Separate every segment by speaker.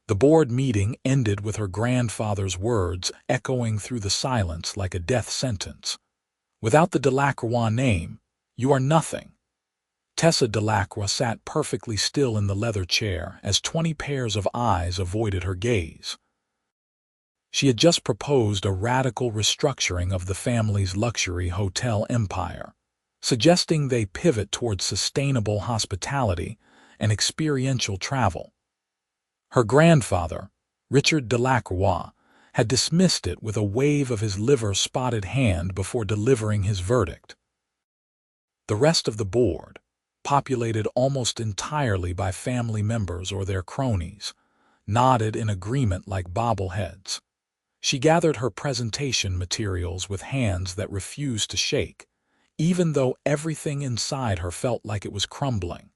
Speaker 1: The board meeting ended with her grandfather's words echoing through the silence like a death sentence. Without the Delacroix name, you are nothing. Tessa Delacroix sat perfectly still in the leather chair as 20 pairs of eyes avoided her gaze. She had just proposed a radical restructuring of the family's luxury hotel empire, suggesting they pivot towards sustainable hospitality and experiential travel. Her grandfather, Richard Delacroix, had dismissed it with a wave of his liver-spotted hand before delivering his verdict. The rest of the board, populated almost entirely by family members or their cronies, nodded in agreement like bobbleheads. She gathered her presentation materials with hands that refused to shake, even though everything inside her felt like it was crumbling.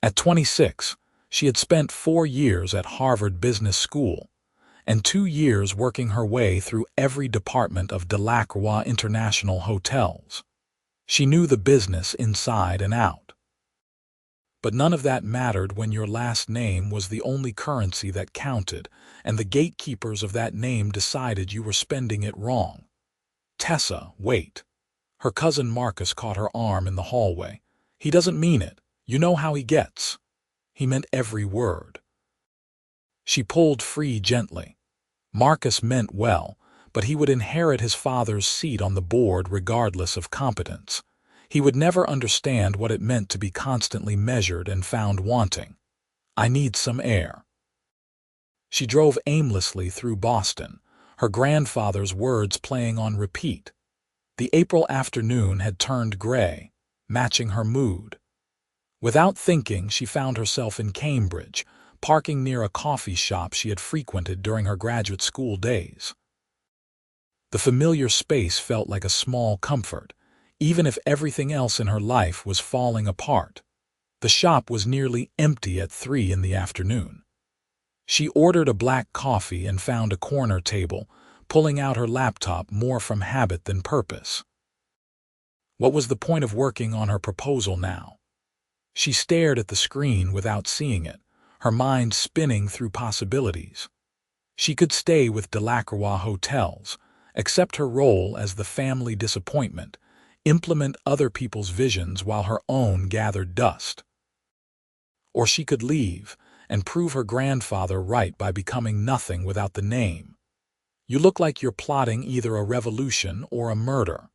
Speaker 1: At 26, she had spent 4 years at Harvard Business School and 2 years working her way through every department of Delacroix International Hotels. She knew the business inside and out. But none of that mattered when your last name was the only currency that counted, and the gatekeepers of that name decided you were spending it wrong. Tessa, wait. Her cousin Marcus caught her arm in the hallway. He doesn't mean it. You know how he gets. He meant every word. She pulled free gently. Marcus meant well, but he would inherit his father's seat on the board regardless of competence. He would never understand what it meant to be constantly measured and found wanting. I need some air. She drove aimlessly through Boston, her grandfather's words playing on repeat. The April afternoon had turned gray, matching her mood. Without thinking, she found herself in Cambridge, parking near a coffee shop she had frequented during her graduate school days. The familiar space felt like a small comfort, even if everything else in her life was falling apart. The shop was nearly empty at 3 in the afternoon. She ordered a black coffee and found a corner table, pulling out her laptop more from habit than purpose. What was the point of working on her proposal now? She stared at the screen without seeing it, her mind spinning through possibilities. She could stay with Delacroix Hotels, accept her role as the family disappointment, implement other people's visions while her own gathered dust. Or she could leave and prove her grandfather right by becoming nothing without the name. You look like you're plotting either a revolution or a murder.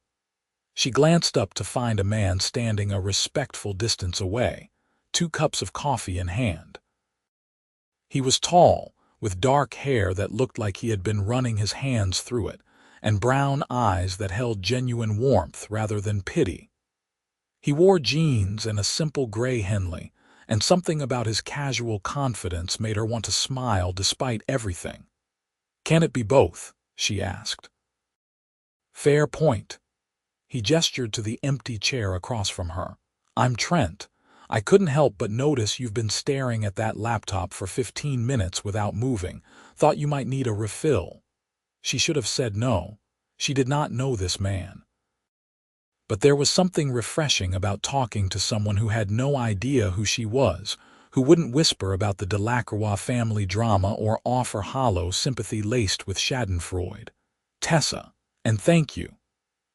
Speaker 1: She glanced up to find a man standing a respectful distance away, 2 cups of coffee in hand. He was tall, with dark hair that looked like he had been running his hands through it, and brown eyes that held genuine warmth rather than pity. He wore jeans and a simple gray Henley, and something about his casual confidence made her want to smile despite everything. "Can it be both?" she asked. "Fair point." He gestured to the empty chair across from her. "I'm Trent. I couldn't help but notice you've been staring at that laptop for 15 minutes without moving. Thought you might need a refill." She should have said no. She did not know this man. But there was something refreshing about talking to someone who had no idea who she was, who wouldn't whisper about the Delacroix family drama or offer hollow sympathy laced with schadenfreude. "Tessa, and thank you."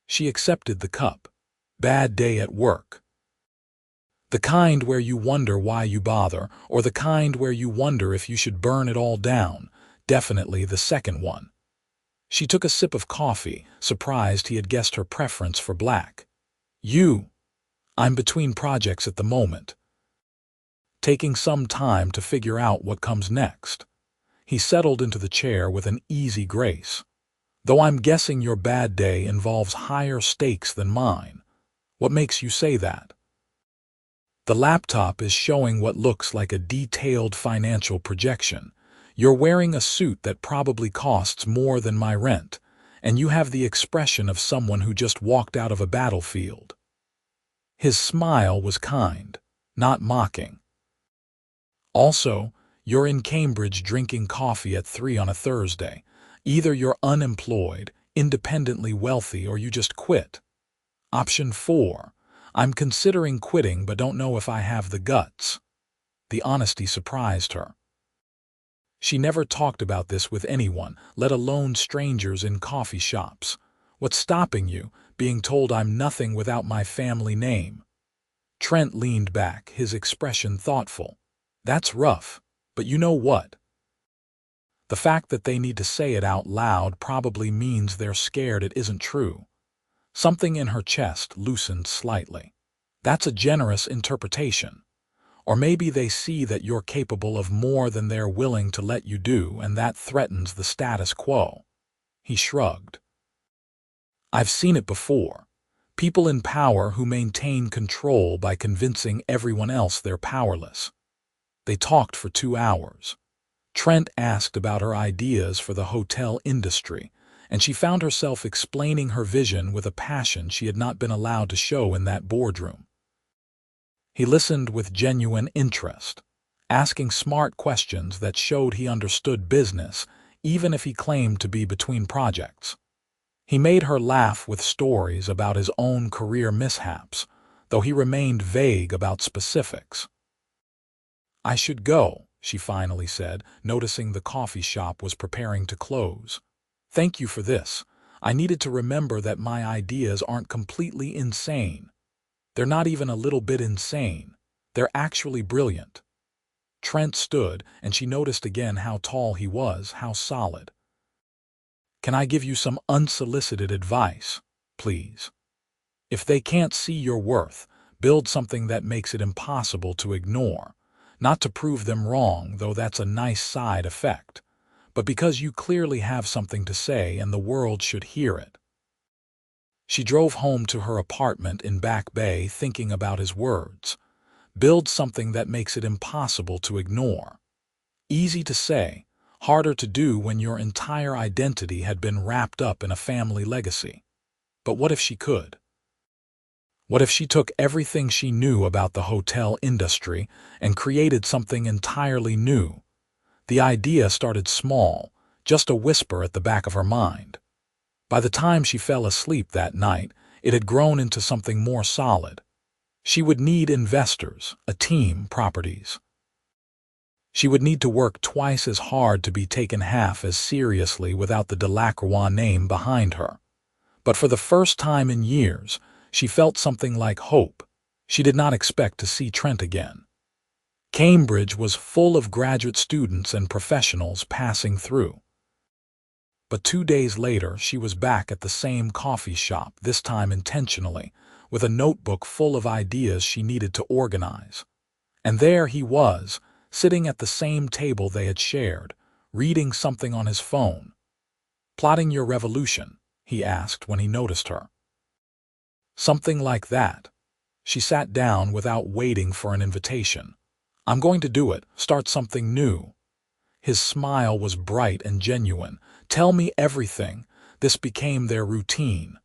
Speaker 1: She accepted the cup. "Bad day at work." The kind where you wonder why you bother, or the kind where you wonder if you should burn it all down. Definitely the second one. She took a sip of coffee, surprised he had guessed her preference for black. I'm between projects at the moment. Taking some time to figure out what comes next." He settled into the chair with an easy grace. "Though I'm guessing your bad day involves higher stakes than mine. What makes you say that?" "The laptop is showing what looks like a detailed financial projection. You're wearing a suit that probably costs more than my rent, and you have the expression of someone who just walked out of a battlefield." His smile was kind, not mocking. "Also, you're in Cambridge drinking coffee at 3 on a Thursday. Either you're unemployed, independently wealthy, or you just quit. Option 4, I'm considering quitting but don't know if I have the guts." The honesty surprised her. She never talked about this with anyone, let alone strangers in coffee shops. What's stopping you, being told I'm nothing without my family name? Trent leaned back, his expression thoughtful. That's rough, but you know what? The fact that they need to say it out loud probably means they're scared it isn't true. Something in her chest loosened slightly. That's a generous interpretation. Or maybe they see that you're capable of more than they're willing to let you do, and that threatens the status quo. He shrugged. I've seen it before. People in power who maintain control by convincing everyone else they're powerless. They talked for 2 hours. Trent asked about her ideas for the hotel industry, and she found herself explaining her vision with a passion she had not been allowed to show in that boardroom. He listened with genuine interest, asking smart questions that showed he understood business, even if he claimed to be between projects. He made her laugh with stories about his own career mishaps, though he remained vague about specifics. I should go, she finally said, noticing the coffee shop was preparing to close. Thank you for this. I needed to remember that my ideas aren't completely insane. They're not even a little bit insane. They're actually brilliant. Trent stood, and she noticed again how tall he was, how solid. Can I give you some unsolicited advice, please? If they can't see your worth, build something that makes it impossible to ignore. Not to prove them wrong, though that's a nice side effect, but because you clearly have something to say and the world should hear it. She drove home to her apartment in Back Bay thinking about his words. Build something that makes it impossible to ignore. Easy to say, harder to do when your entire identity had been wrapped up in a family legacy. But what if she could? What if she took everything she knew about the hotel industry and created something entirely new? The idea started small, just a whisper at the back of her mind. By the time she fell asleep that night, it had grown into something more solid. She would need investors, a team, properties. She would need to work twice as hard to be taken half as seriously without the Delacroix name behind her. But for the first time in years, she felt something like hope. She did not expect to see Trent again. Cambridge was full of graduate students and professionals passing through. But 2 days later, she was back at the same coffee shop, this time intentionally, with a notebook full of ideas she needed to organize. And there he was, sitting at the same table they had shared, reading something on his phone. "Plotting your revolution?" he asked when he noticed her. "Something like that." She sat down without waiting for an invitation. "I'm going to do it, start something new." His smile was bright and genuine. "Tell me everything." This became their routine.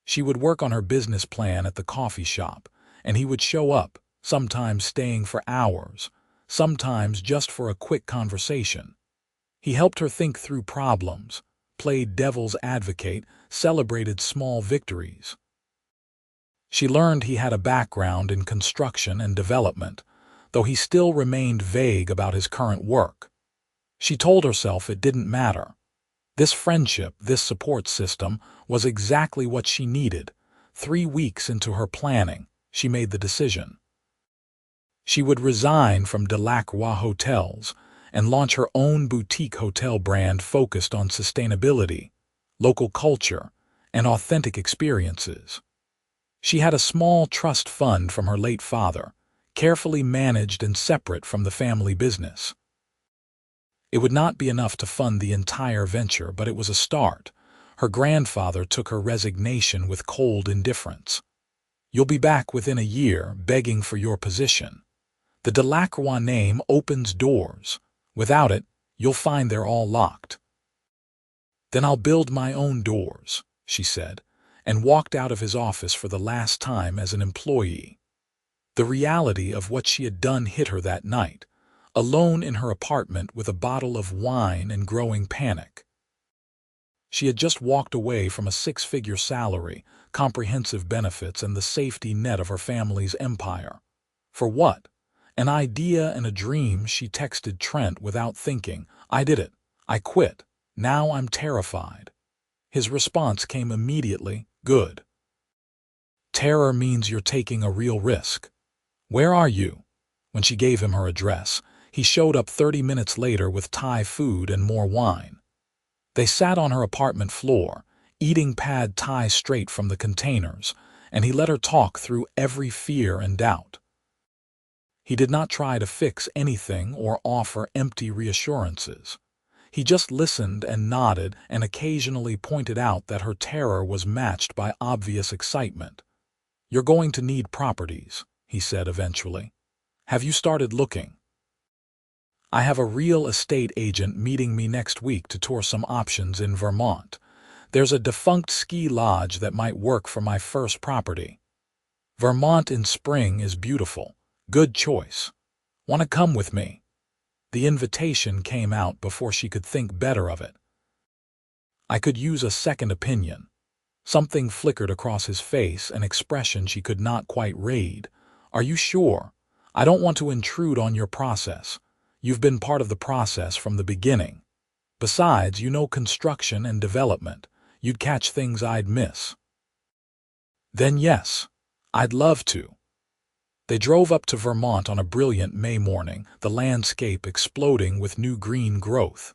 Speaker 1: She would work on her business plan at the coffee shop, and he would show up, sometimes staying for hours, sometimes just for a quick conversation. He helped her think through problems, played devil's advocate, celebrated small victories. She learned he had a background in construction and development, though he still remained vague about his current work. She told herself it didn't matter. This friendship, this support system, was exactly what she needed. 3 weeks into her planning, she made the decision. She would resign from Delacroix Hotels and launch her own boutique hotel brand focused on sustainability, local culture, and authentic experiences. She had a small trust fund from her late father, carefully managed and separate from the family business. It would not be enough to fund the entire venture, but it was a start. Her grandfather took her resignation with cold indifference. "You'll be back within a year, begging for your position. The Delacroix name opens doors. Without it, you'll find they're all locked." "Then I'll build my own doors," she said, and walked out of his office for the last time as an employee. The reality of what she had done hit her that night, alone in her apartment with a bottle of wine and growing panic. She had just walked away from a 6-figure salary, comprehensive benefits, and the safety net of her family's empire. For what? An idea and a dream, she texted Trent without thinking. I did it. I quit. Now I'm terrified. His response came immediately. Good. Terror means you're taking a real risk. Where are you? When she gave him her address, he showed up 30 minutes later with Thai food and more wine. They sat on her apartment floor, eating pad Thai straight from the containers, and he let her talk through every fear and doubt. He did not try to fix anything or offer empty reassurances. He just listened and nodded and occasionally pointed out that her terror was matched by obvious excitement. You're going to need properties, he said eventually. Have you started looking? I have a real estate agent meeting me next week to tour some options in Vermont. There's a defunct ski lodge that might work for my first property. Vermont in spring is beautiful. Good choice. Want to come with me? The invitation came out before she could think better of it. I could use a second opinion. Something flickered across his face, an expression she could not quite read. Are you sure? I don't want to intrude on your process. You've been part of the process from the beginning. Besides, you know construction and development. You'd catch things I'd miss. Then yes, I'd love to. They drove up to Vermont on a brilliant May morning, the landscape exploding with new green growth.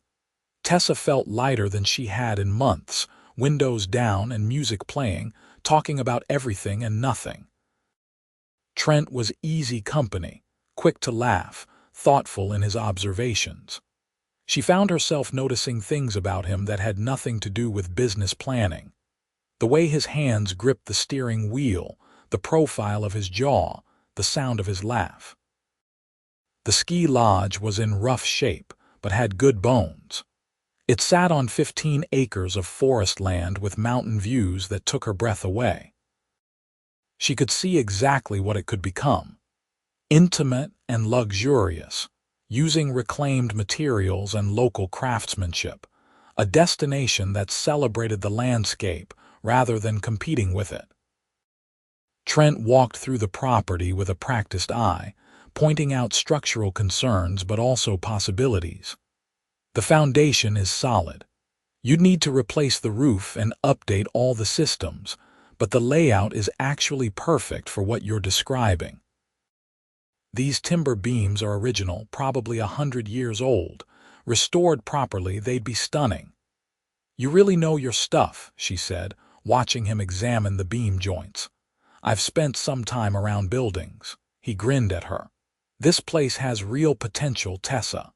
Speaker 1: Tessa felt lighter than she had in months, windows down and music playing, talking about everything and nothing. Trent was easy company, quick to laugh, thoughtful in his observations. She found herself noticing things about him that had nothing to do with business planning. The way his hands gripped the steering wheel, the profile of his jaw, the sound of his laugh. The ski lodge was in rough shape, but had good bones. It sat on 15 acres of forest land with mountain views that took her breath away. She could see exactly what it could become. Intimate and luxurious, using reclaimed materials and local craftsmanship, a destination that celebrated the landscape rather than competing with it. Trent walked through the property with a practiced eye, pointing out structural concerns but also possibilities. The foundation is solid. You'd need to replace the roof and update all the systems, but the layout is actually perfect for what you're describing. These timber beams are original, probably 100 years old. Restored properly, they'd be stunning. You really know your stuff, she said, watching him examine the beam joints. I've spent some time around buildings. He grinned at her. This place has real potential, Tessa.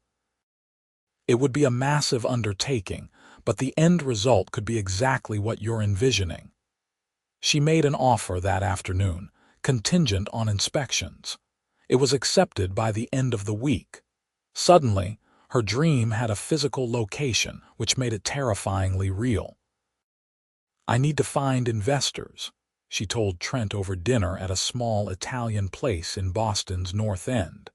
Speaker 1: It would be a massive undertaking, but the end result could be exactly what you're envisioning. She made an offer that afternoon, contingent on inspections. It was accepted by the end of the week. Suddenly, her dream had a physical location, which made it terrifyingly real. I need to find investors, she told Trent over dinner at a small Italian place in Boston's North End.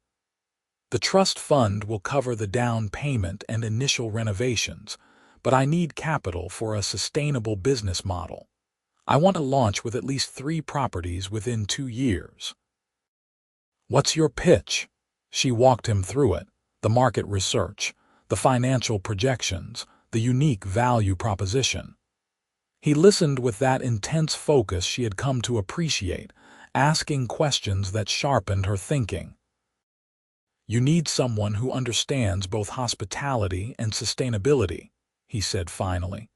Speaker 1: The trust fund will cover the down payment and initial renovations, but I need capital for a sustainable business model. I want to launch with at least 3 properties within 2 years. What's your pitch? She walked him through it, the market research, the financial projections, the unique value proposition. He listened with that intense focus she had come to appreciate, asking questions that sharpened her thinking. You need someone who understands both hospitality and sustainability, he said finally.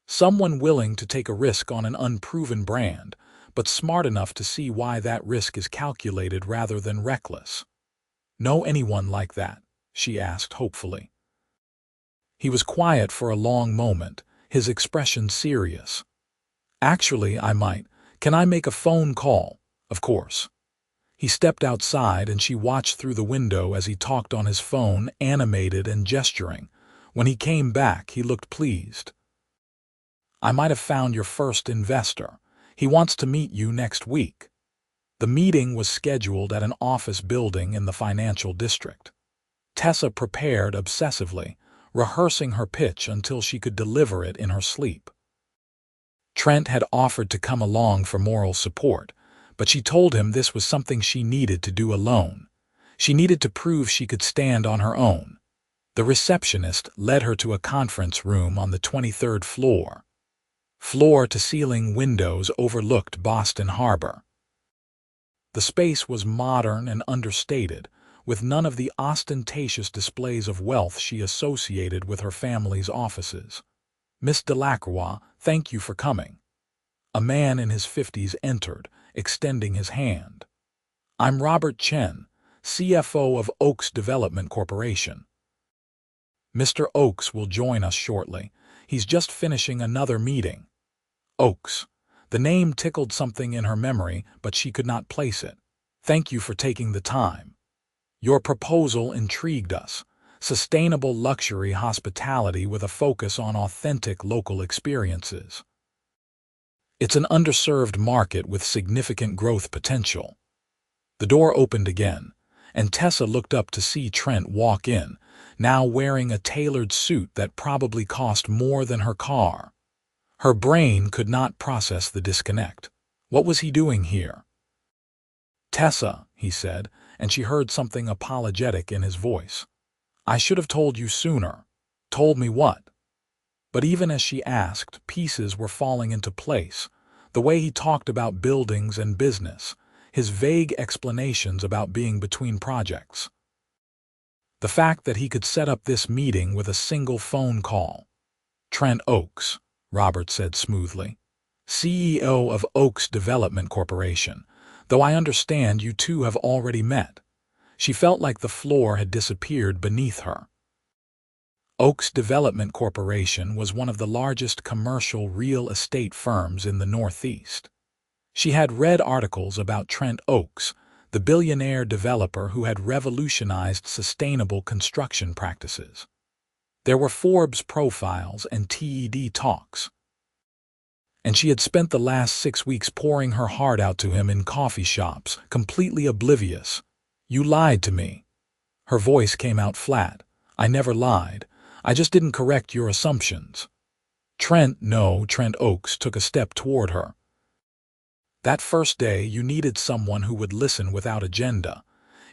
Speaker 1: Someone willing to take a risk on an unproven brand, but smart enough to see why that risk is calculated rather than reckless. Know anyone like that? She asked hopefully. He was quiet for a long moment, his expression serious. Actually, I might. Can I make a phone call? Of course. He stepped outside and she watched through the window as he talked on his phone, animated and gesturing. When he came back, he looked pleased. I might have found your first investor. He wants to meet you next week. The meeting was scheduled at an office building in the financial district. Tessa prepared obsessively, rehearsing her pitch until she could deliver it in her sleep. Trent had offered to come along for moral support, but she told him this was something she needed to do alone. She needed to prove she could stand on her own. The receptionist led her to a conference room on the 23rd floor. Floor-to-ceiling windows overlooked Boston Harbor. The space was modern and understated, with none of the ostentatious displays of wealth she associated with her family's offices. "Miss Delacroix, thank you for coming." A man in his 50s entered, extending his hand. "I'm Robert Chen, CFO of Oaks Development Corporation. Mr. Oaks will join us shortly. He's just finishing another meeting." Oaks. The name tickled something in her memory, but she could not place it. "Thank you for taking the time. Your proposal intrigued us. Sustainable luxury hospitality with a focus on authentic local experiences. It's an underserved market with significant growth potential." The door opened again, and Tessa looked up to see Trent walk in, now wearing a tailored suit that probably cost more than her car. Her brain could not process the disconnect. What was he doing here? "Tessa," he said, and she heard something apologetic in his voice. "I should have told you sooner." "Told me what?" But even as she asked, pieces were falling into place. The way he talked about buildings and business, his vague explanations about being between projects. The fact that he could set up this meeting with a single phone call. "Trent Oaks," Robert said smoothly, "CEO of Oaks Development Corporation, though I understand you two have already met." She felt like the floor had disappeared beneath her. Oaks Development Corporation was one of the largest commercial real estate firms in the Northeast. She had read articles about Trent Oaks, the billionaire developer who had revolutionized sustainable construction practices. There were Forbes profiles and TED talks. And she had spent the last 6 weeks pouring her heart out to him in coffee shops, completely oblivious. "You lied to me." Her voice came out flat. "I never lied. I just didn't correct your assumptions." Trent Oaks took a step toward her. "That first day you needed someone who would listen without agenda.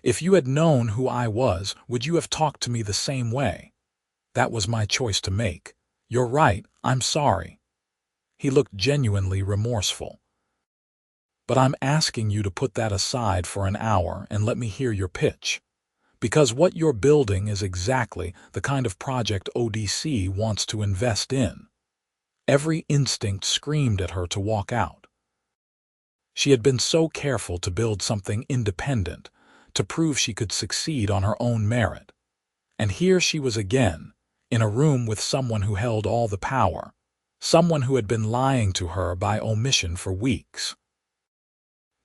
Speaker 1: If you had known who I was, would you have talked to me the same way? That was my choice to make. You're right, I'm sorry." He looked genuinely remorseful. "But I'm asking you to put that aside for an hour and let me hear your pitch. Because what you're building is exactly the kind of project ODC wants to invest in." Every instinct screamed at her to walk out. She had been so careful to build something independent, to prove she could succeed on her own merit. And here she was again, in a room with someone who held all the power, someone who had been lying to her by omission for weeks.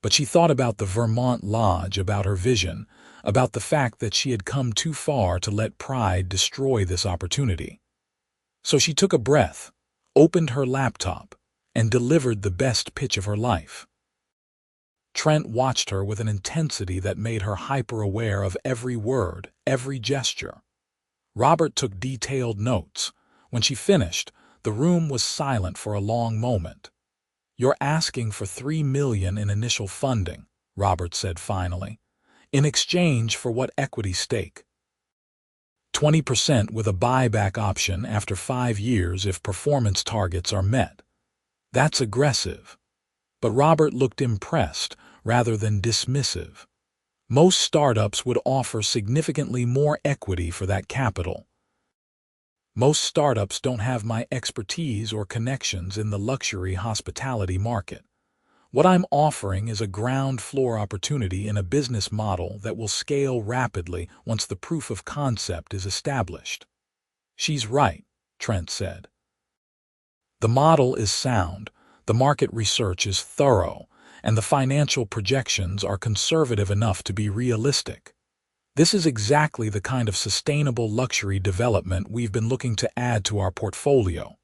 Speaker 1: But she thought about the Vermont Lodge, about her vision, about the fact that she had come too far to let pride destroy this opportunity. So she took a breath, opened her laptop, and delivered the best pitch of her life. Trent watched her with an intensity that made her hyper-aware of every word, every gesture. Robert took detailed notes. When she finished, the room was silent for a long moment. "You're asking for $3 million in initial funding," Robert said finally. "In exchange for what equity stake?" 20% with a buyback option after 5 years if performance targets are met. That's aggressive. But Robert looked impressed rather than dismissive. Most startups would offer significantly more equity for that capital. "Most startups don't have my expertise or connections in the luxury hospitality market. What I'm offering is a ground floor opportunity in a business model that will scale rapidly once the proof of concept is established." "She's right," Trent said. "The model is sound, the market research is thorough, and the financial projections are conservative enough to be realistic. This is exactly the kind of sustainable luxury development we've been looking to add to our portfolio."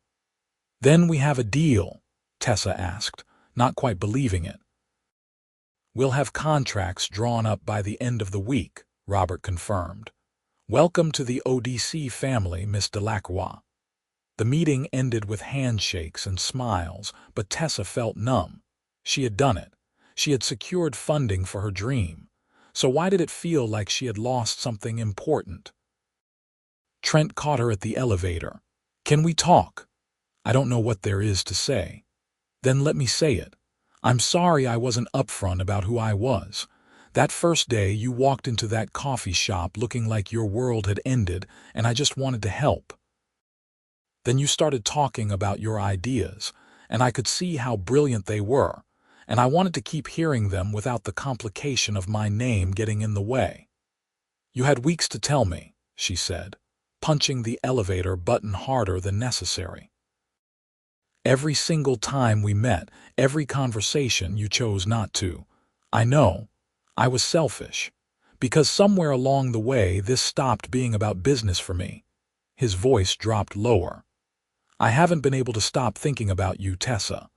Speaker 1: "Then we have a deal?" Tessa asked, not quite believing it. "We'll have contracts drawn up by the end of the week," Robert confirmed. "Welcome to the ODC family, Miss Delacroix." The meeting ended with handshakes and smiles, but Tessa felt numb. She had done it. She had secured funding for her dream. So why did it feel like she had lost something important? Trent caught her at the elevator. Can we talk? I don't know what there is to say. Then let me say it. I'm sorry I wasn't upfront about who I was. That first day you walked into that coffee shop looking like your world had ended, and I just wanted to help. Then you started talking about your ideas, and I could see how brilliant they were, and I wanted to keep hearing them without the complication of my name getting in the way. You had weeks to tell me, she said, punching the elevator button harder than necessary. Every single time we met, every conversation you chose not to. I know. I was selfish. Because somewhere along the way this stopped being about business for me. His voice dropped lower. I haven't been able to stop thinking about you, Tessa.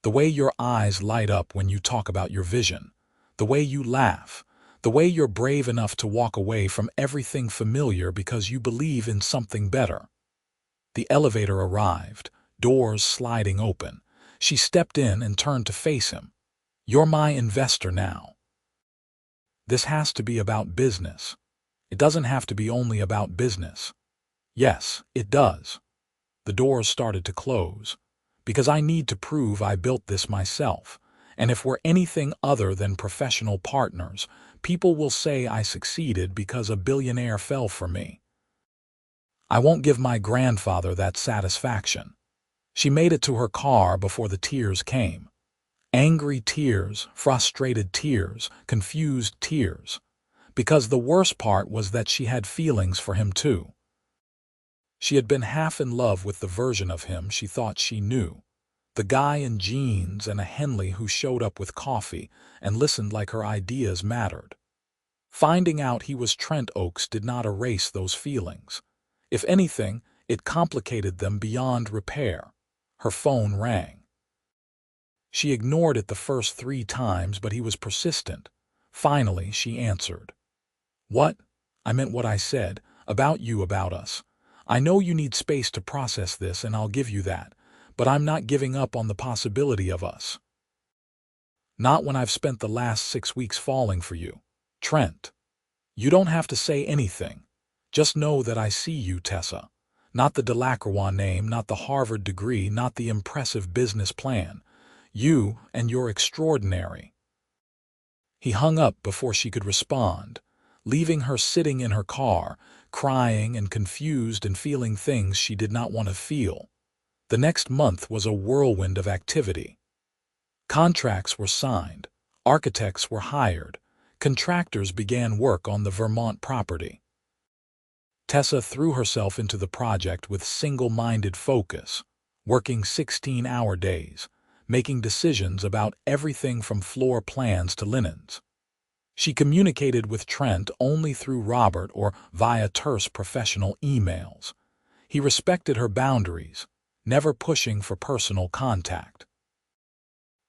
Speaker 1: The way your eyes light up when you talk about your vision. The way you laugh. The way you're brave enough to walk away from everything familiar because you believe in something better. The elevator arrived, doors sliding open. She stepped in and turned to face him. You're my investor now. This has to be about business. It doesn't have to be only about business. Yes, it does. The doors started to close. Because I need to prove I built this myself. And if we're anything other than professional partners, people will say I succeeded because a billionaire fell for me. I won't give my grandfather that satisfaction. She made it to her car before the tears came. Angry tears, frustrated tears, confused tears. Because the worst part was that she had feelings for him too. She had been half in love with the version of him she thought she knew. The guy in jeans and a Henley who showed up with coffee and listened like her ideas mattered. Finding out he was Trent Oakes did not erase those feelings. If anything, it complicated them beyond repair. Her phone rang. She ignored it the first 3 times, but he was persistent. Finally, she answered. What? I meant what I said. About you, about us. I know you need space to process this, and I'll give you that. But I'm not giving up on the possibility of us. Not when I've spent the last 6 weeks falling for you. Trent. You don't have to say anything. Just know that I see you, Tessa. Not the Delacroix name, not the Harvard degree, not the impressive business plan. You, and you're extraordinary. He hung up before she could respond, leaving her sitting in her car, crying and confused and feeling things she did not want to feel. The next month was a whirlwind of activity. Contracts were signed, architects were hired, contractors began work on the Vermont property. Tessa threw herself into the project with single-minded focus, working 16-hour days, making decisions about everything from floor plans to linens. She communicated with Trent only through Robert or via terse professional emails. He respected her boundaries, never pushing for personal contact.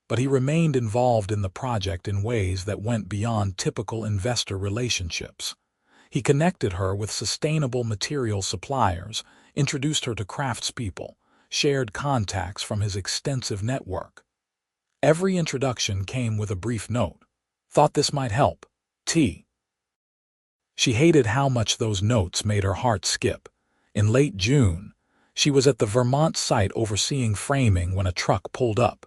Speaker 1: But he remained involved in the project in ways that went beyond typical investor relationships. He connected her with sustainable material suppliers, introduced her to craftspeople, shared contacts from his extensive network. Every introduction came with a brief note. Thought this might help. T. She hated how much those notes made her heart skip. In late June, she was at the Vermont site overseeing framing when a truck pulled up.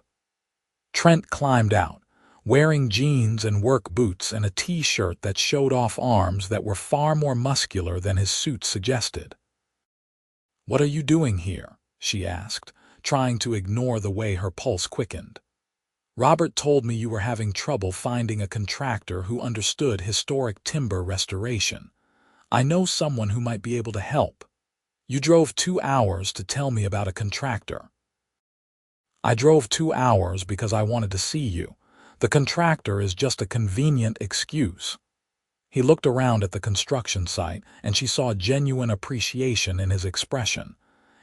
Speaker 1: Trent climbed out, wearing jeans and work boots and a t-shirt that showed off arms that were far more muscular than his suit suggested. "What are you doing here?" she asked, trying to ignore the way her pulse quickened. "Robert told me you were having trouble finding a contractor who understood historic timber restoration. I know someone who might be able to help. You drove 2 hours to tell me about a contractor." "I drove 2 hours because I wanted to see you. The contractor is just a convenient excuse." He looked around at the construction site, and she saw genuine appreciation in his expression.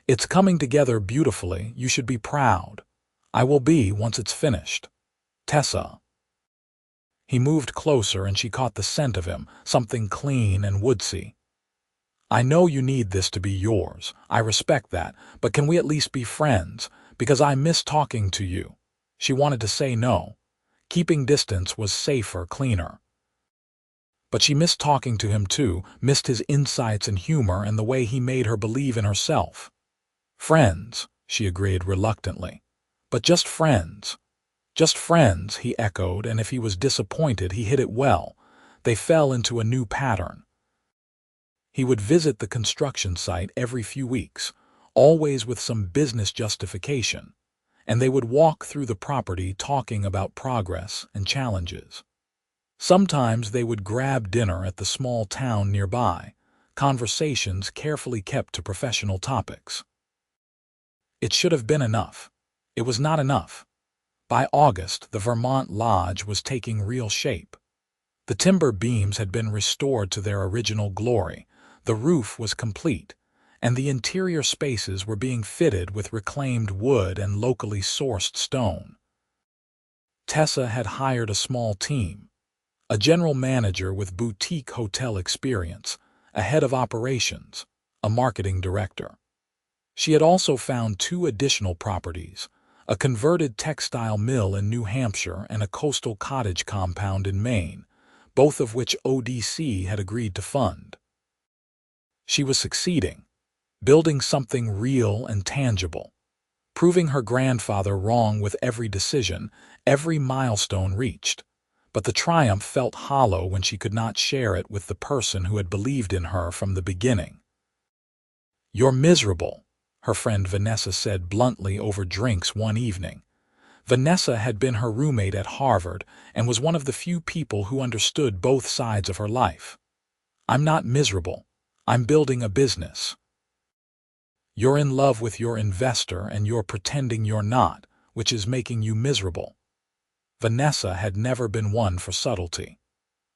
Speaker 1: "It's coming together beautifully. You should be proud. I will be once it's finished. Tessa." He moved closer and she caught the scent of him, something clean and woodsy. "I know you need this to be yours. I respect that, but can we at least be friends? Because I miss talking to you." She wanted to say no. Keeping distance was safer, cleaner. But she missed talking to him too, missed his insights and humor and the way he made her believe in herself. Friends, she agreed reluctantly. But just friends. Just friends, he echoed, and if he was disappointed, he hid it well. They fell into a new pattern. He would visit the construction site every few weeks, always with some business justification, and they would walk through the property talking about progress and challenges. Sometimes they would grab dinner at the small town nearby, conversations carefully kept to professional topics. It should have been enough. It was not enough. By August, the Vermont Lodge was taking real shape. The timber beams had been restored to their original glory, the roof was complete, and the interior spaces were being fitted with reclaimed wood and locally sourced stone. Tessa had hired a small team, a general manager with boutique hotel experience, a head of operations, a marketing director. She had also found 2 additional properties, a converted textile mill in New Hampshire and a coastal cottage compound in Maine, both of which ODC had agreed to fund. She was succeeding, building something real and tangible, proving her grandfather wrong with every decision, every milestone reached. But the triumph felt hollow when she could not share it with the person who had believed in her from the beginning. "You're miserable," her friend Vanessa said bluntly over drinks one evening. Vanessa had been her roommate at Harvard and was one of the few people who understood both sides of her life. "I'm not miserable. I'm building a business." "You're in love with your investor and you're pretending you're not, which is making you miserable." Vanessa had never been one for subtlety.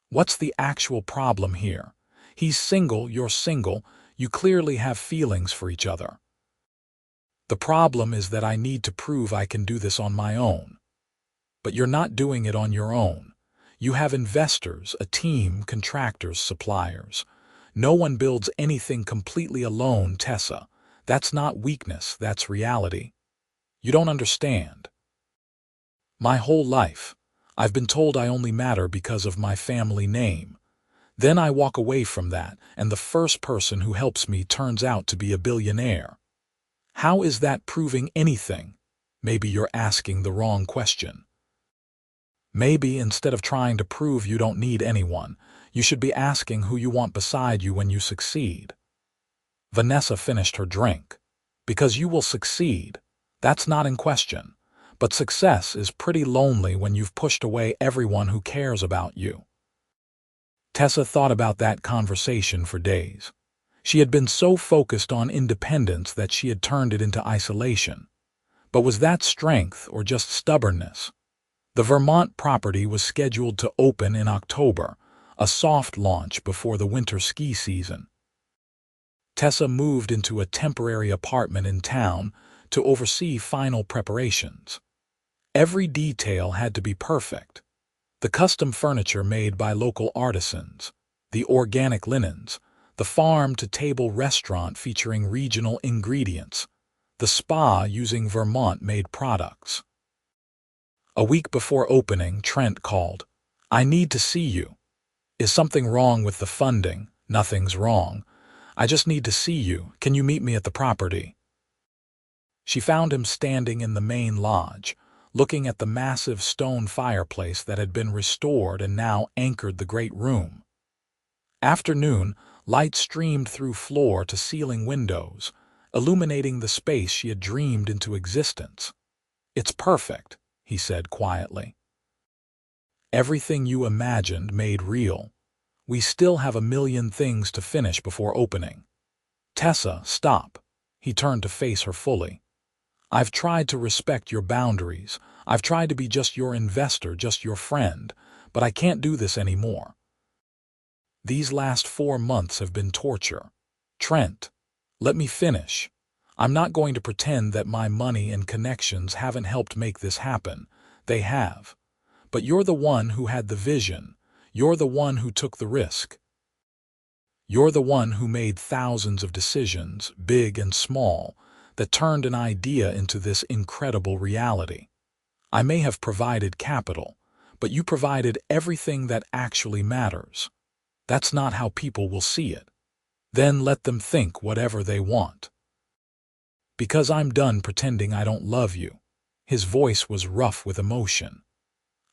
Speaker 1: "What's the actual problem here? He's single, you're single, you clearly have feelings for each other." "The problem is that I need to prove I can do this on my own." "But you're not doing it on your own. You have investors, a team, contractors, suppliers. No one builds anything completely alone, Tessa. That's not weakness, that's reality. You don't understand. My whole life, I've been told I only matter because of my family name. Then I walk away from that, and the first person who helps me turns out to be a billionaire. How is that proving anything? Maybe you're asking the wrong question. Maybe instead of trying to prove you don't need anyone, you should be asking who you want beside you when you succeed." Vanessa finished her drink. "Because you will succeed. That's not in question. But success is pretty lonely when you've pushed away everyone who cares about you." Tessa thought about that conversation for days. She had been so focused on independence that she had turned it into isolation. But was that strength or just stubbornness? The Vermont property was scheduled to open in October, a soft launch before the winter ski season. Tessa moved into a temporary apartment in town to oversee final preparations. Every detail had to be perfect. The custom furniture made by local artisans, the organic linens, the farm-to-table restaurant featuring regional ingredients, the spa using Vermont-made products. A week before opening, Trent called. "I need to see you." "Is something wrong with the funding?" "Nothing's wrong. I just need to see you. Can you meet me at the property?" She found him standing in the main lodge, looking at the massive stone fireplace that had been restored and now anchored the great room. Afternoon, light streamed through floor-to-ceiling windows, illuminating the space she had dreamed into existence. "It's perfect," he said quietly. "Everything you imagined made real. We still have a million things to finish before opening." "Tessa, stop." He turned to face her fully. "I've tried to respect your boundaries. I've tried to be just your investor, just your friend, but I can't do this anymore. These last 4 months have been torture. Trent, let me finish. I'm not going to pretend that my money and connections haven't helped make this happen. They have. But you're the one who had the vision. You're the one who took the risk. You're the one who made thousands of decisions, big and small, that turned an idea into this incredible reality. I may have provided capital, but you provided everything that actually matters. That's not how people will see it. Then let them think whatever they want. Because I'm done pretending I don't love you. His voice was rough with emotion.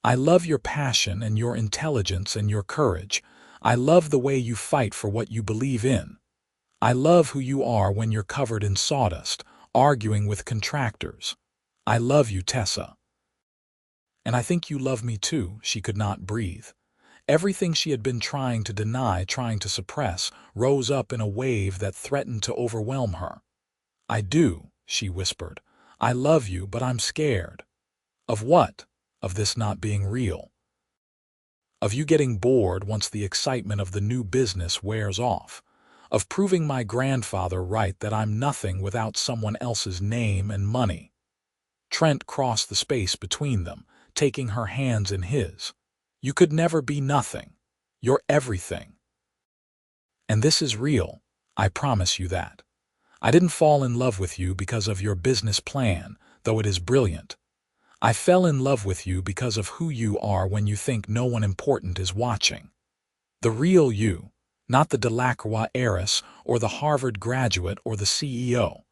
Speaker 1: I love your passion and your intelligence and your courage. I love the way you fight for what you believe in. I love who you are when you're covered in sawdust, arguing with contractors. I love you, Tessa. And I think you love me too. She could not breathe. Everything she had been trying to deny, trying to suppress, rose up in a wave that threatened to overwhelm her. I do, she whispered. I love you, but I'm scared. Of what? Of this not being real. Of you getting bored once the excitement of the new business wears off. Of proving my grandfather right that I'm nothing without someone else's name and money. Trent crossed the space between them, taking her hands in his. You could never be nothing. You're everything. And this is real. I promise you that. I didn't fall in love with you because of your business plan, though it is brilliant. I fell in love with you because of who you are when you think no one important is watching. The real you, not the Delacroix heiress or the Harvard graduate or the CEO.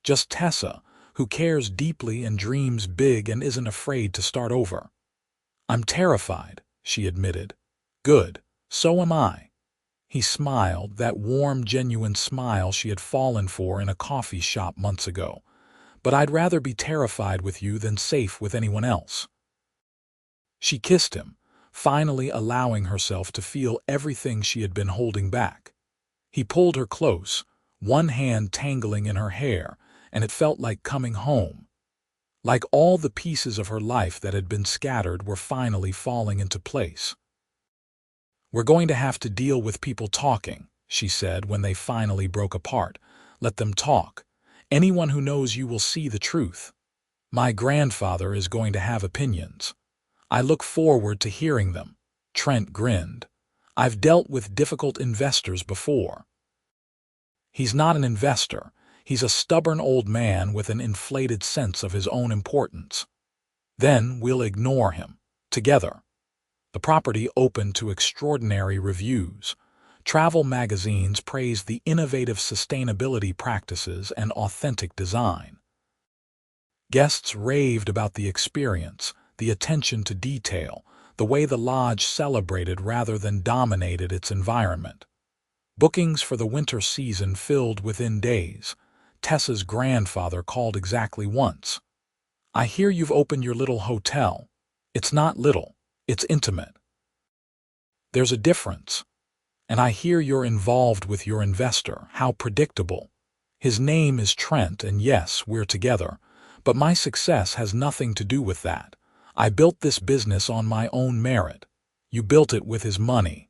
Speaker 1: Just Tessa, who cares deeply and dreams big and isn't afraid to start over. I'm terrified, she admitted. Good, so am I. He smiled, that warm, genuine smile she had fallen for in a coffee shop months ago. But I'd rather be terrified with you than safe with anyone else. She kissed him, finally allowing herself to feel everything she had been holding back. He pulled her close, one hand tangling in her hair, and it felt like coming home. Like all the pieces of her life that had been scattered were finally falling into place. We're going to have to deal with people talking, she said when they finally broke apart. Let them talk. Anyone who knows you will see the truth. My grandfather is going to have opinions. I look forward to hearing them. Trent grinned. I've dealt with difficult investors before. He's not an investor. He's a stubborn old man with an inflated sense of his own importance. Then we'll ignore him. Together. The property opened to extraordinary reviews. Travel magazines praised the innovative sustainability practices and authentic design. Guests raved about the experience, the attention to detail, the way the lodge celebrated rather than dominated its environment. Bookings for the winter season filled within days. Tessa's grandfather called exactly once. I hear you've opened your little hotel. It's not little, it's intimate. There's a difference. And I hear you're involved with your investor. How predictable. His name is Trent, and yes, we're together. But my success has nothing to do with that. I built this business on my own merit. You built it with his money.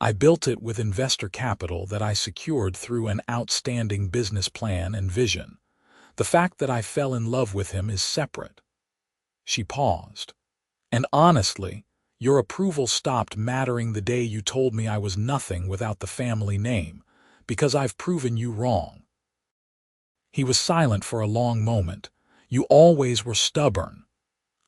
Speaker 1: I built it with investor capital that I secured through an outstanding business plan and vision. The fact that I fell in love with him is separate. She paused. And honestly, your approval stopped mattering the day you told me I was nothing without the family name, because I've proven you wrong. He was silent for a long moment. You always were stubborn.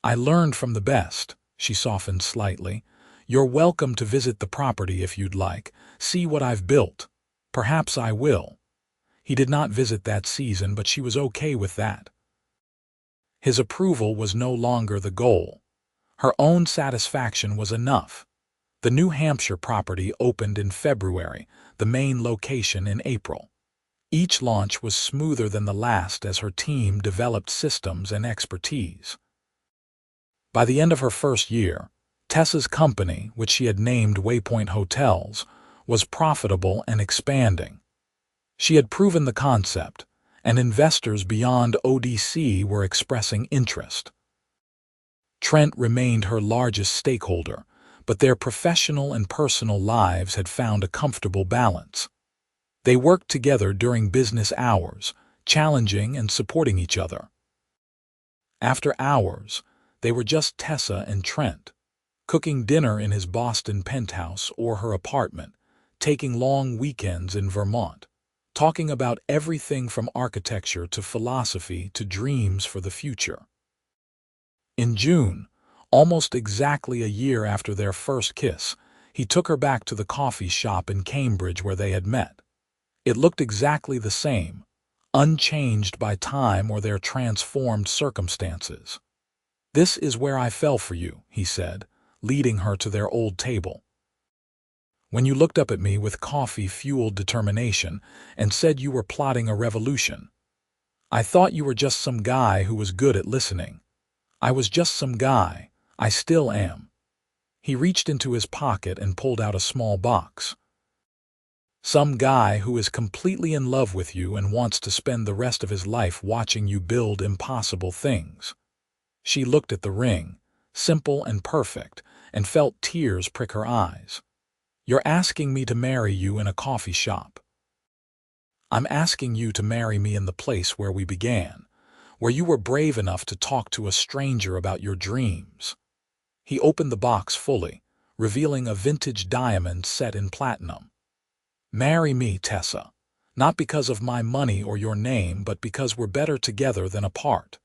Speaker 1: I learned from the best, she softened slightly. You're welcome to visit the property if you'd like, see what I've built. Perhaps I will. He did not visit that season, but she was okay with that. His approval was no longer the goal. Her own satisfaction was enough. The New Hampshire property opened in February, the main location in April. Each launch was smoother than the last as her team developed systems and expertise. By the end of her first year, Tessa's company, which she had named Waypoint Hotels, was profitable and expanding. She had proven the concept, and investors beyond ODC were expressing interest. Trent remained her largest stakeholder, but their professional and personal lives had found a comfortable balance. They worked together during business hours, challenging and supporting each other. After hours, they were just Tessa and Trent, cooking dinner in his Boston penthouse or her apartment, taking long weekends in Vermont, talking about everything from architecture to philosophy to dreams for the future. In June, almost exactly a year after their first kiss, He took her back to the coffee shop in Cambridge where they had met. It looked exactly the same, unchanged by time or their transformed circumstances. "This is where I fell for you," he said, leading her to their old table. "When you looked up at me with coffee-fueled determination and said you were plotting a revolution. I thought you were just some guy who was good at listening. I was just some guy. I still am." He reached into his pocket and pulled out a small box. "Some guy who is completely in love with you and wants to spend the rest of his life watching you build impossible things." She looked at the ring, simple and perfect, and felt tears prick her eyes. "You're asking me to marry you in a coffee shop." "I'm asking you to marry me in the place where we began, where you were brave enough to talk to a stranger about your dreams." He opened the box fully, revealing a vintage diamond set in platinum. "Marry me, Tessa, not because of my money or your name, but because we're better together than apart.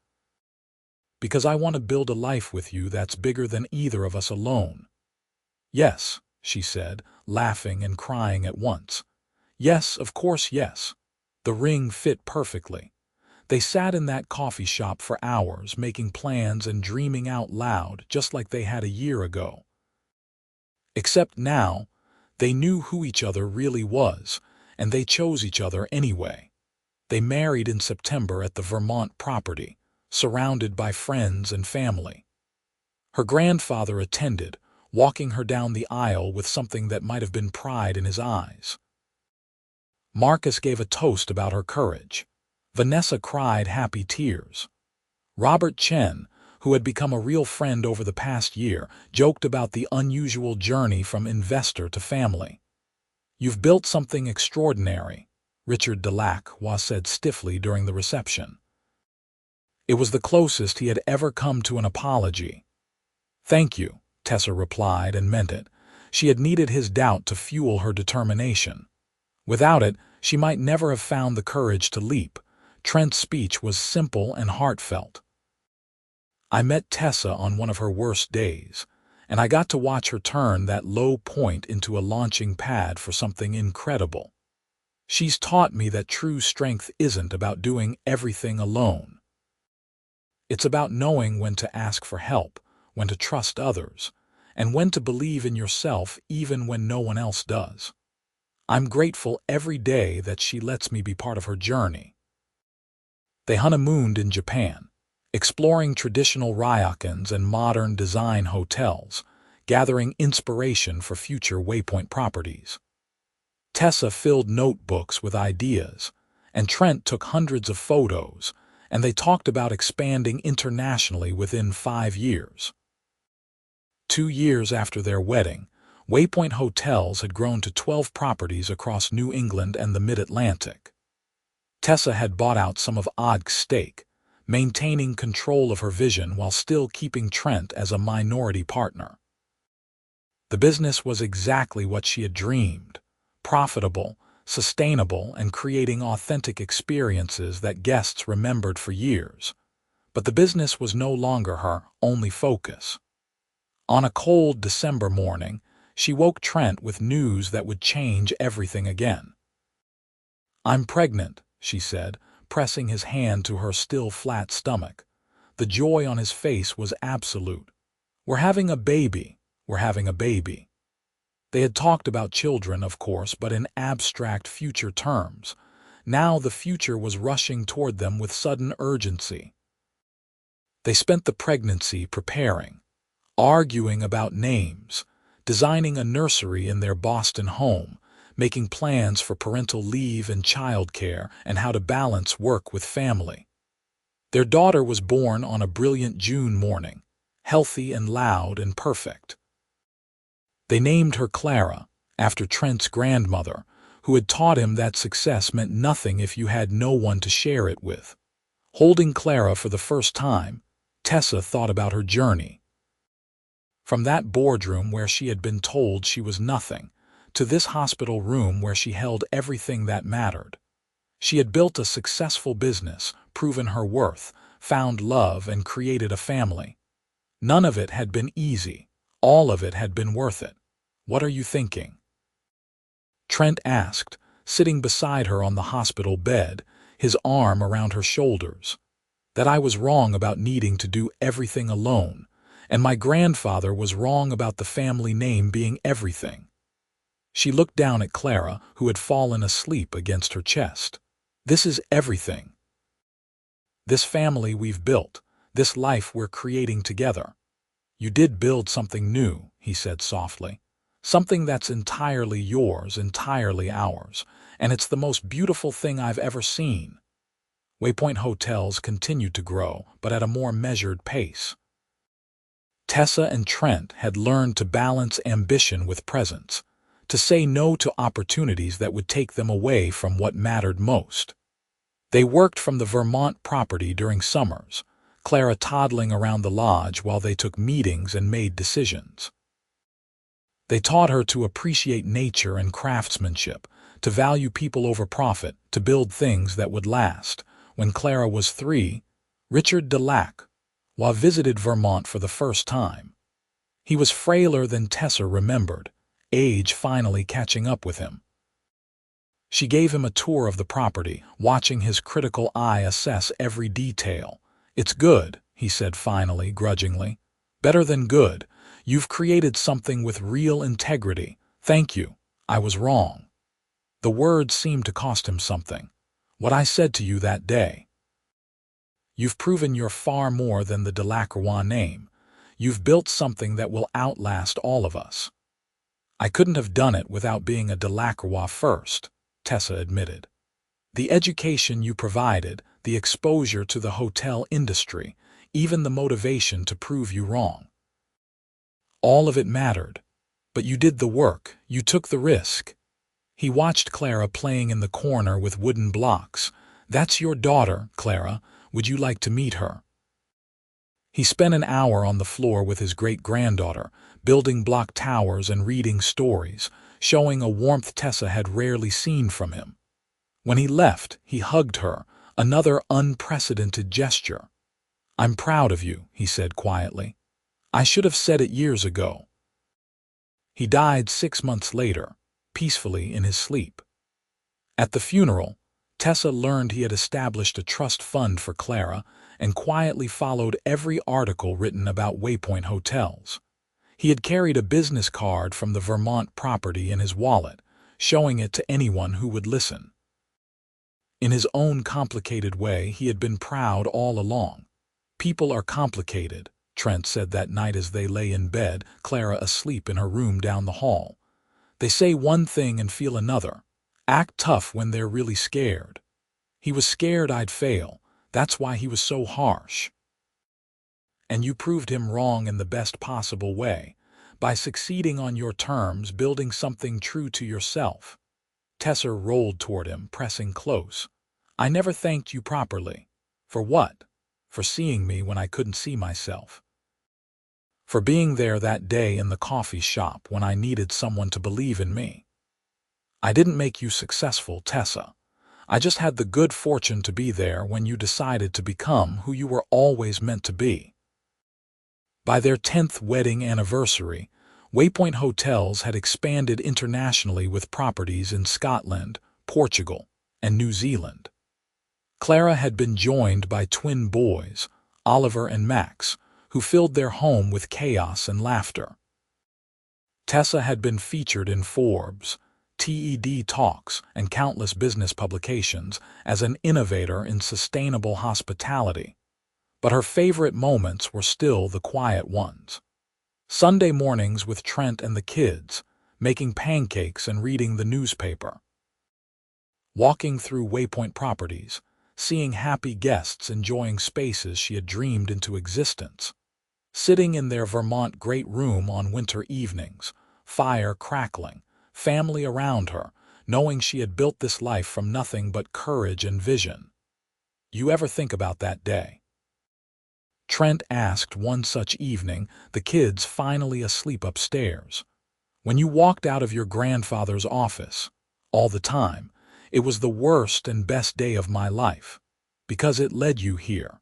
Speaker 1: Because I want to build a life with you that's bigger than either of us alone." "Yes," she said, laughing and crying at once. "Yes, of course, yes." The ring fit perfectly. They sat in that coffee shop for hours, making plans and dreaming out loud, just like they had a year ago. Except now, they knew who each other really was, and they chose each other anyway. They married in September at the Vermont property, surrounded by friends and family. Her grandfather attended, walking her down the aisle with something that might have been pride in his eyes. Marcus gave a toast about her courage. Vanessa cried happy tears. Robert Chen, who had become a real friend over the past year, joked about the unusual journey from investor to family. "You've built something extraordinary," Richard Delacroix said stiffly during the reception. It was the closest he had ever come to an apology. "Thank you," Tessa replied, and meant it. She had needed his doubt to fuel her determination. Without it, she might never have found the courage to leap. Trent's speech was simple and heartfelt. "I met Tessa on one of her worst days, and I got to watch her turn that low point into a launching pad for something incredible. She's taught me that true strength isn't about doing everything alone. It's about knowing when to ask for help, when to trust others, and when to believe in yourself even when no one else does. I'm grateful every day that she lets me be part of her journey." They honeymooned in Japan, exploring traditional ryokans and modern design hotels, gathering inspiration for future Waypoint properties. Tessa filled notebooks with ideas, and Trent took hundreds of photos, and they talked about expanding internationally within 5 years. 2 years after their wedding, Waypoint Hotels had grown to 12 properties across New England and the Mid-Atlantic. Tessa had bought out some of Odd's stake, maintaining control of her vision while still keeping Trent as a minority partner. The business was exactly what she had dreamed: profitable, sustainable, and creating authentic experiences that guests remembered for years. But the business was no longer her only focus. On a cold December morning, she woke Trent with news that would change everything again. "I'm pregnant," she said, pressing his hand to her still flat stomach. The joy on his face was absolute. "We're having a baby. We're having a baby." They had talked about children, of course, but in abstract future terms. Now the future was rushing toward them with sudden urgency. They spent the pregnancy preparing, arguing about names, designing a nursery in their Boston home, making plans for parental leave and childcare and how to balance work with family. Their daughter was born on a brilliant June morning, healthy and loud and perfect. They named her Clara, after Trent's grandmother, who had taught him that success meant nothing if you had no one to share it with. Holding Clara for the first time, Tessa thought about her journey. From that boardroom where she had been told she was nothing, to this hospital room where she held everything that mattered. She had built a successful business, proven her worth, found love, and created a family. None of it had been easy. All of it had been worth it. What are you thinking?" Trent asked, sitting beside her on the hospital bed, his arm around her shoulders. "That I was wrong about needing to do everything alone, and my grandfather was wrong about the family name being everything." She looked down at Clara, who had fallen asleep against her chest. "This is everything. This family we've built, this life we're creating together." "You did build something new," he said softly. "Something that's entirely yours, entirely ours, and it's the most beautiful thing I've ever seen." Waypoint Hotels continued to grow, but at a more measured pace. Tessa and Trent had learned to balance ambition with presence, to say no to opportunities that would take them away from what mattered most. They worked from the Vermont property during summers, Clara toddling around the lodge while they took meetings and made decisions. They taught her to appreciate nature and craftsmanship, to value people over profit, to build things that would last. When Clara was 3, Richard Delacroix visited Vermont for the first time. He was frailer than Tessa remembered, age finally catching up with him. She gave him a tour of the property, watching his critical eye assess every detail. "It's good," he said finally, grudgingly. "Better than good. You've created something with real integrity. Thank you. I was wrong." The words seemed to cost him something. "What I said to you that day. You've proven you're far more than the Delacroix name. You've built something that will outlast all of us." "I couldn't have done it without being a Delacroix first," Tessa admitted. "The education you provided, the exposure to the hotel industry, even the motivation to prove you wrong. All of it mattered. But you did the work, you took the risk." He watched Clara playing in the corner with wooden blocks. "That's your daughter, Clara. Would you like to meet her?" He spent an hour on the floor with his great-granddaughter, building block towers and reading stories, showing a warmth Tessa had rarely seen from him. When he left, he hugged her, another unprecedented gesture. "I'm proud of you," he said quietly. "I should have said it years ago." He died 6 months later, peacefully in his sleep. At the funeral, Tessa learned he had established a trust fund for Clara and quietly followed every article written about Waypoint Hotels. He had carried a business card from the Vermont property in his wallet, showing it to anyone who would listen. In his own complicated way, he had been proud all along. "People are complicated," Trent said that night as they lay in bed, Clara asleep in her room down the hall. "They say one thing and feel another. Act tough when they're really scared." He was scared I'd fail. That's why he was so harsh. "And you proved him wrong in the best possible way, by succeeding on your terms, building something true to yourself." Tessa rolled toward him, pressing close. "I never thanked you properly." "For what?" "For seeing me when I couldn't see myself. For being there that day in the coffee shop when I needed someone to believe in me. I didn't make you successful, Tessa. I just had the good fortune to be there when you decided to become who you were always meant to be." By their 10th wedding anniversary, Waypoint Hotels had expanded internationally with properties in Scotland, Portugal, and New Zealand. Clara had been joined by twin boys, Oliver and Max, who filled their home with chaos and laughter. Tessa had been featured in Forbes, TED Talks, and countless business publications as an innovator in sustainable hospitality. But her favorite moments were still the quiet ones. Sunday mornings with Trent and the kids, making pancakes and reading the newspaper. Walking through Waypoint properties, seeing happy guests enjoying spaces she had dreamed into existence. Sitting in their Vermont great room on winter evenings, fire crackling, family around her, knowing she had built this life from nothing but courage and vision. "You ever think about that day?" Trent asked one such evening, the kids finally asleep upstairs. "When you walked out of your grandfather's office, all the time, it was the worst and best day of my life, because it led you here.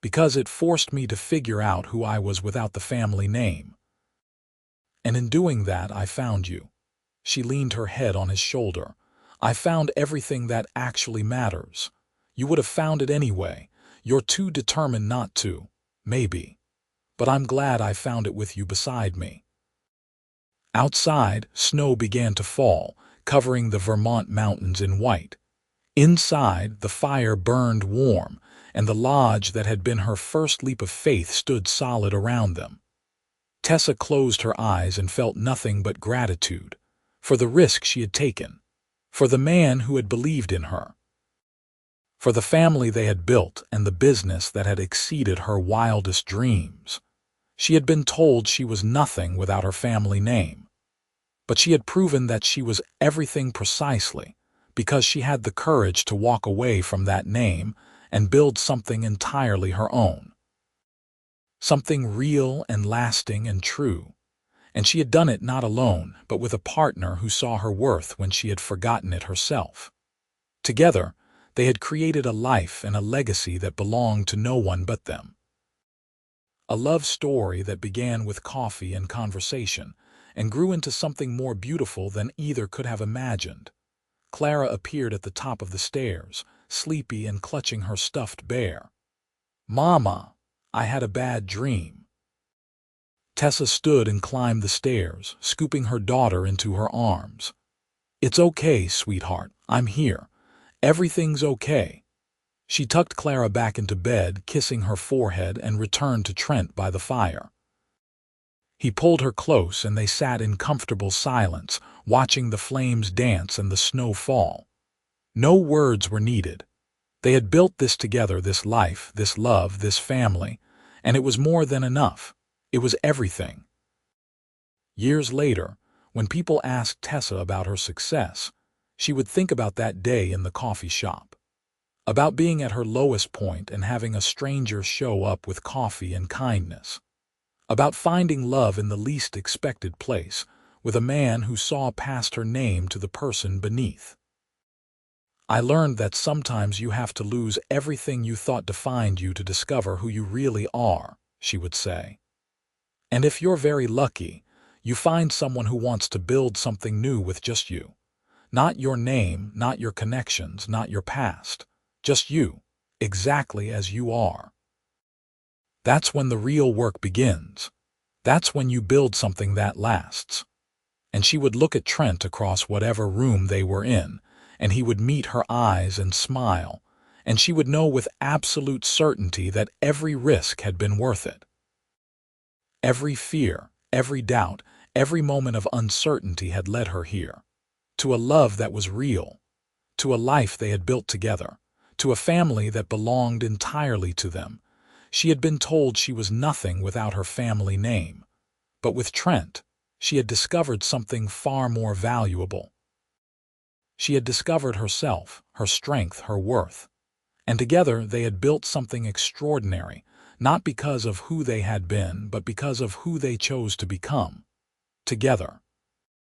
Speaker 1: Because it forced me to figure out who I was without the family name." And in doing that, I found you." She leaned her head on his shoulder. "I found everything that actually matters. You would have found it anyway. You're too determined not to. Maybe. But I'm glad I found it with you beside me." Outside, snow began to fall, covering the Vermont mountains in white. Inside, the fire burned warm, and the lodge that had been her first leap of faith stood solid around them. Tessa closed her eyes and felt nothing but gratitude, for the risk she had taken, for the man who had believed in her, for the family they had built and the business that had exceeded her wildest dreams. She had been told she was nothing without her family name, but she had proven that she was everything precisely because she had the courage to walk away from that name and build something entirely her own, something real and lasting and true. And she had done it not alone, but with a partner who saw her worth when she had forgotten it herself. Together, they had created a life and a legacy that belonged to no one but them. A love story that began with coffee and conversation and grew into something more beautiful than either could have imagined. Clara appeared at the top of the stairs, sleepy and clutching her stuffed bear. "Mama, I had a bad dream." Tessa stood and climbed the stairs, scooping her daughter into her arms. "It's okay, sweetheart. I'm here. Everything's okay." She tucked Clara back into bed, kissing her forehead, and returned to Trent by the fire. He pulled her close and they sat in comfortable silence, watching the flames dance and the snow fall. No words were needed. They had built this together, this life, this love, this family, and it was more than enough. It was everything. Years later, when people asked Tessa about her success, she would think about that day in the coffee shop, about being at her lowest point and having a stranger show up with coffee and kindness, about finding love in the least expected place, with a man who saw past her name to the person beneath. "I learned that sometimes you have to lose everything you thought defined you to discover who you really are," she would say. "And if you're very lucky, you find someone who wants to build something new with just you. Not your name, not your connections, not your past. Just you, exactly as you are. That's when the real work begins. That's when you build something that lasts." And she would look at Trent across whatever room they were in, and he would meet her eyes and smile, and she would know with absolute certainty that every risk had been worth it. Every fear, every doubt, every moment of uncertainty had led her here, to a love that was real, to a life they had built together, to a family that belonged entirely to them. She had been told she was nothing without her family name, but with Trent, she had discovered something far more valuable. She had discovered herself, her strength, her worth, and together they had built something extraordinary, not because of who they had been, but because of who they chose to become. Together.